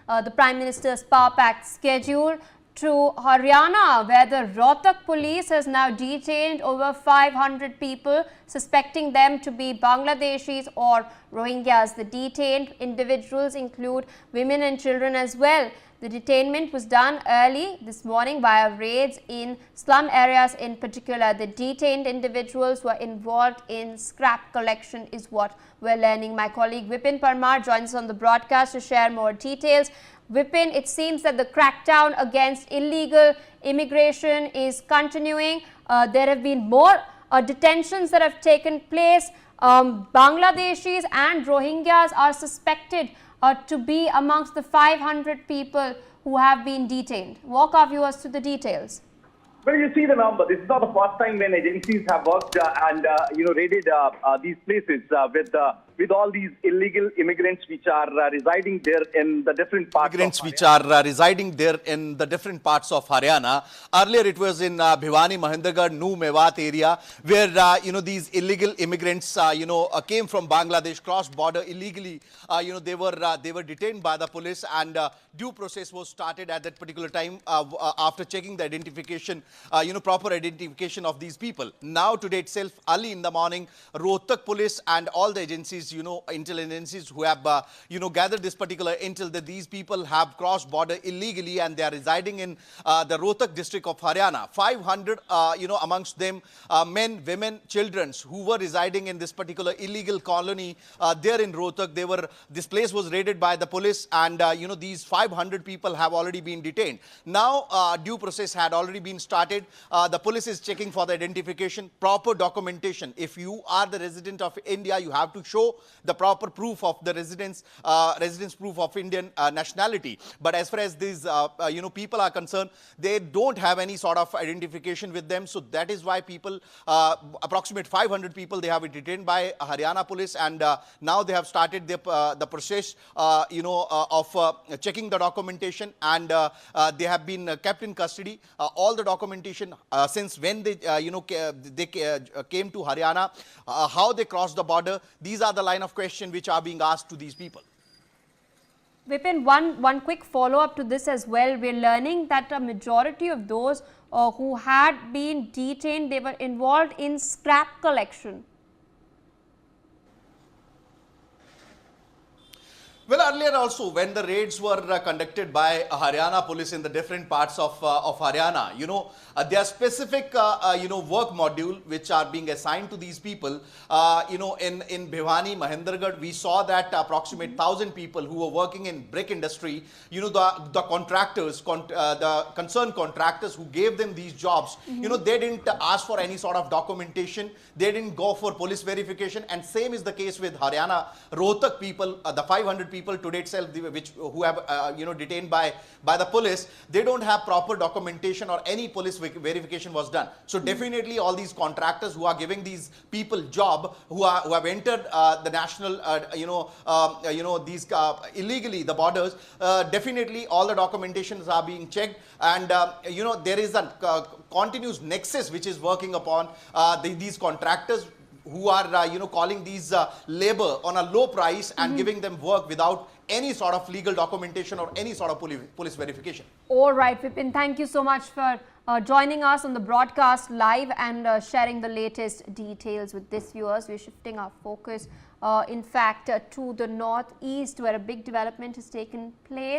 the Prime Minister's Power Pact schedule, to Haryana, where the Rohtak Police has now detained over 500 people, suspecting them to be Bangladeshis or Rohingyas. The detained individuals include women and children as well. The detainment was done early this morning via raids in slum areas in particular. The detained individuals were involved in scrap collection is what we're learning. My colleague Vipin Parmar joins us on the broadcast to share more details. Vipin, it seems that the crackdown against illegal immigration is continuing. There have been more detentions that have taken place. Bangladeshis and Rohingyas are suspected to be amongst the 500 people who have been detained. Walk our viewers through the details. Well, you see the number. This is not the first time when agencies have worked and raided these places with all these illegal immigrants which are residing there in the different parts. Residing there in the different parts of Haryana. Earlier, it was in Bhiwani, Mahendragarh, New Mewat area, where these illegal immigrants came from Bangladesh, crossed border illegally. They were detained by the police, and due process was started at that particular time after checking the identification. Proper identification of these people. Now, today itself, early in the morning, Rohtak Police and all the agencies, intel agencies who have, gathered this particular intel that these people have crossed border illegally and they are residing in the Rohtak district of Haryana. 500, amongst them, men, women, children who were residing in this particular illegal colony there in Rohtak. This place was raided by the police, and, these 500 people have already been detained. Now, due process had already been started. The police is checking for the identification, proper documentation. If you are the resident of India, you have to show the proper proof of the residence proof of Indian nationality. But as far as these people are concerned, they don't have any sort of identification with them. So that is why people, approximate 500 people, they have been detained by Haryana police, and now they have started the process, of checking the documentation, and they have been kept in custody. All the documentation since when they came to Haryana, how they crossed the border. These are the line of question which are being asked to these people. Vipin, one quick follow-up to this as well. We're learning that a majority of those who had been detained, they were involved in scrap collection. Well, earlier also, when the raids were conducted by Haryana police in the different parts of Haryana, there are specific, work module which are being assigned to these people. In Bhiwani, Mahendragarh, we saw that approximate 1,000 people who were working in brick industry, the contractors, the concerned contractors who gave them these jobs, they didn't ask for any sort of documentation. They didn't go for police verification. And same is the case with Haryana Rohtak people, the 500 people today itself, who have detained by the police. They don't have proper documentation or any police verification was done. So definitely all these contractors who are giving these people job, who have entered the national these illegally the borders, definitely all the documentations are being checked, and there is a continuous nexus which is working upon these contractors who are calling these labor on a low price and giving them work without any sort of legal documentation or any sort of police verification. All right, Vipin, thank you so much for joining us on the broadcast live and sharing the latest details with this viewers. We're shifting our focus, in fact, to the northeast, where a big development has taken place.